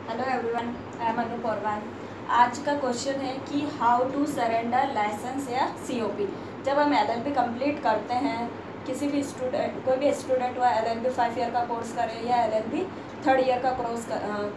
Hello everyone, I am अनु पौरवान। आज का question है कि हाउ टू सरेंडर लाइसेंस या सीओपी। जब हम एलएलबी कंप्लीट करते हैं, किसी भी स्टूडेंट, कोई भी स्टूडेंट हुआ एलएलबी 5 ईयर का कोर्स करे या एलएलबी 3rd ईयर का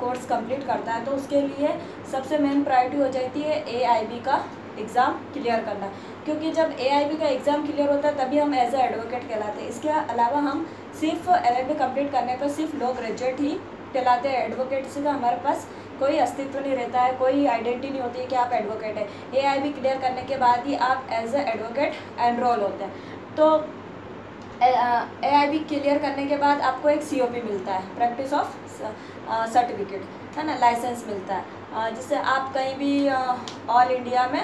कोर्स कंप्लीट करता है, तो उसके लिए सबसे मेन प्रायोरिटी हो जाती है एआईबी का एग्ज़ाम क्लियर करना। क्योंकि जब एआईबी का एग्ज़ाम क्लियर होता है तभी हम एज ए एडवोकेट कहलाते हैं। इसके अलावा हम सिर्फ एलएलबी कंप्लीट करने पर सिर्फ लो ग्रेजुएट ही कहलाते हैं। एडवोकेट से का हमारे पास कोई अस्तित्व नहीं रहता है, कोई आइडेंटिटी नहीं होती है कि आप एडवोकेट है। एआईबी क्लियर करने के बाद ही आप एज ए एडवोकेट एनरोल होते हैं। तो एआईबी क्लियर करने के बाद आपको एक सीओपी मिलता है, प्रैक्टिस ऑफ सर्टिफिकेट, है ना, लाइसेंस मिलता है, जिससे आप कहीं भी ऑल इंडिया में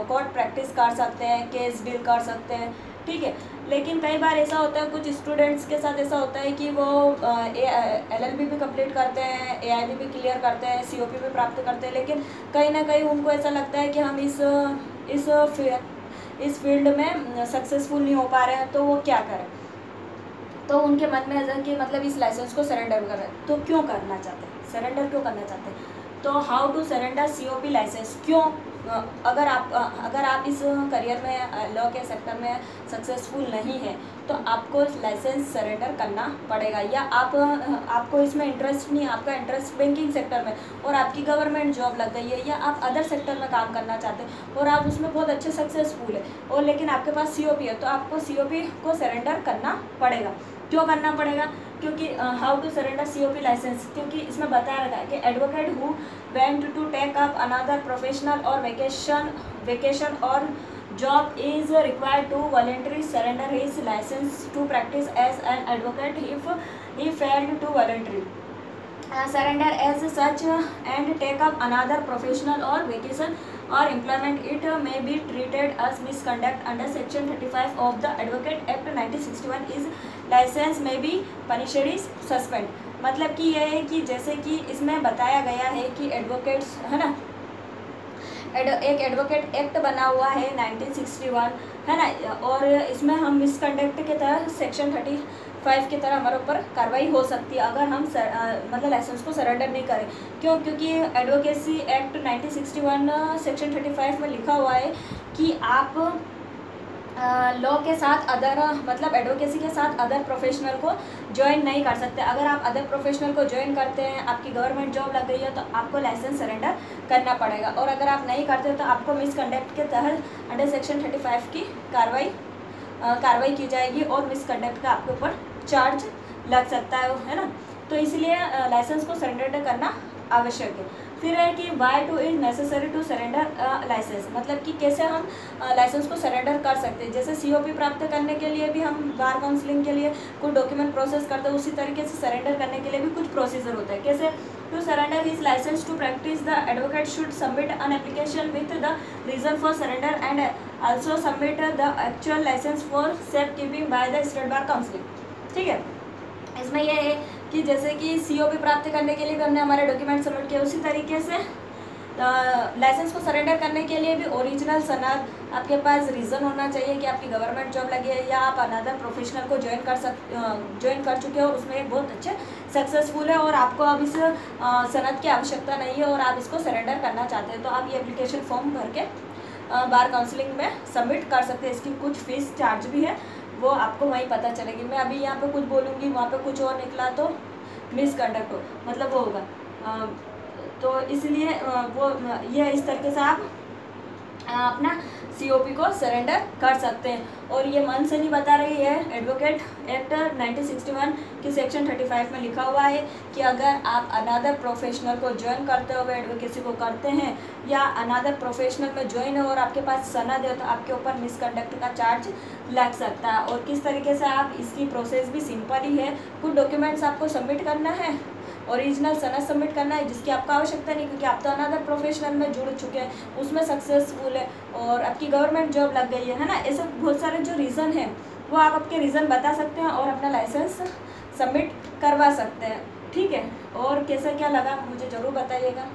कोर्ट प्रैक्टिस कर सकते हैं, केस डील कर सकते हैं, ठीक है। लेकिन कई बार ऐसा होता है, कुछ स्टूडेंट्स के साथ ऐसा होता है कि वो एलएलबी भी कंप्लीट करते हैं, एआईबी भी क्लियर करते हैं, सीओपी भी प्राप्त करते हैं, लेकिन कहीं ना कहीं उनको ऐसा लगता है कि हम इस फील्ड में सक्सेसफुल नहीं हो पा रहे हैं, तो वो क्या करें। तो उनके मन में ऐसा कि मतलब इस लाइसेंस को सरेंडर करें, तो क्यों करना चाहते हैं, सरेंडर क्यों करना चाहते हैं। तो how to surrender COP licence, क्यों, अगर आप इस करियर में लॉ के सेक्टर में सक्सेसफुल नहीं है तो आपको लाइसेंस सरेंडर करना पड़ेगा। या आपको इसमें इंटरेस्ट नहीं, आपका इंटरेस्ट बैंकिंग सेक्टर में और आपकी गवर्नमेंट जॉब लग गई है, या आप अदर सेक्टर में काम करना चाहते हैं और आप उसमें बहुत अच्छे सक्सेसफुल है, और लेकिन आपके पास सीओपी है, तो आपको सीओपी को सरेंडर करना पड़ेगा। क्यों करना पड़ेगा, क्योंकि how to surrender COP licence, क्योंकि इसमें बताया गया है कि advocate who went to take up another professional और वेकेशन और job is required to voluntary surrender his licence to practise as an advocate if he failed to voluntary surrender as such and take up another professional or vacation or employment, it may be treated as misconduct under section 35 of the Advocate Act 1961 is license may be punished suspend। मतलब कि यह है कि जैसे कि इसमें बताया गया है कि एडवोकेट्स, है ना, एक एडवोकेट एक्ट बना हुआ है 1961, है ना, और इसमें हम मिसकंडक्ट के तहत सेक्शन 35 की तरह हमारे ऊपर कार्रवाई हो सकती है अगर हम मतलब लाइसेंस को सरेंडर नहीं करें। क्यों, क्योंकि एडवोकेसी एक्ट 1961 सेक्शन 35 में लिखा हुआ है कि आप लॉ के साथ अदर, मतलब एडवोकेसी के साथ अदर प्रोफेशनल को ज्वाइन नहीं कर सकते। अगर आप अदर प्रोफेशनल को ज्वाइन करते हैं, आपकी गवर्नमेंट जॉब लग गई है, तो आपको लाइसेंस सरेंडर करना पड़ेगा, और अगर आप नहीं करते तो आपको मिसकंडक्ट के तहत अंडर सेक्शन 35 की कार्रवाई की जाएगी और मिसकंडक्ट का आपके ऊपर चार्ज लग सकता है ना। तो इसलिए लाइसेंस को सरेंडर करना आवश्यक है। फिर है कि why to is necessary to surrender licence, मतलब कि कैसे हम लाइसेंस को सरेंडर कर सकते हैं। जैसे सीओपी प्राप्त करने के लिए भी हम बार काउंसलिंग के लिए कुछ डॉक्यूमेंट प्रोसेस करते हैं, उसी तरीके से सरेंडर करने के लिए भी कुछ प्रोसीजर होता है। कैसे, to surrender his licence to practise the advocate should submit an application with the reason for surrender and also submit the actual licence for safe keeping by the state bar council, ठीक है। इसमें यह है कि जैसे कि COP प्राप्त करने के लिए भी हमने हमारे डॉक्यूमेंट सबमिट किए, उसी तरीके से लाइसेंस को सरेंडर करने के लिए भी ओरिजिनल सनद, आपके पास रीज़न होना चाहिए कि आपकी गवर्नमेंट जॉब लगी है या आप अनदर प्रोफेशनल को ज्वाइन कर चुके हो, उसमें एक बहुत अच्छे सक्सेसफुल है और आपको अब इस सनद की आवश्यकता नहीं है और आप इसको सरेंडर करना चाहते हैं, तो आप ये एप्लीकेशन फॉर्म भर के बार काउंसलिंग में सबमिट कर सकते हैं। इसकी कुछ फीस चार्ज भी है, वो आपको वहीं पता चलेगी। मैं अभी यहाँ पे कुछ बोलूँगी, वहाँ पे कुछ और निकला तो मिसकंडक्ट हो, मतलब वो होगा। तो इसलिए वो ये इस तरीके से आप अपना सीओपी को सरेंडर कर सकते हैं। और ये मन से नहीं बता रही है, एडवोकेट एक्ट 1961 की सेक्शन 35 में लिखा हुआ है कि अगर आप अनदर प्रोफेशनल को ज्वाइन करते हुए एडवोकेसी को करते हैं या अनदर प्रोफेशनल में ज्वाइन हो और आपके पास सनद है, तो आपके ऊपर मिसकंडक्ट का चार्ज लग सकता है। और किस तरीके से आप, इसकी प्रोसेस भी सिंपल ही है। कुछ डॉक्यूमेंट्स आपको सबमिट करना है, ओरिजिनल सनद सबमिट करना है, जिसकी आपको आवश्यकता नहीं, क्योंकि आप तो अनदर प्रोफेशनल में जुड़ चुके हैं, उसमें सक्सेसफुल है और आपकी गवर्नमेंट जॉब लग गई है ना। ऐसे बहुत सारे जो रीज़न हैं वो आप आपके रीज़न बता सकते हैं और अपना लाइसेंस सबमिट करवा सकते हैं, ठीक है। और कैसा क्या लगा मुझे ज़रूर बताइएगा।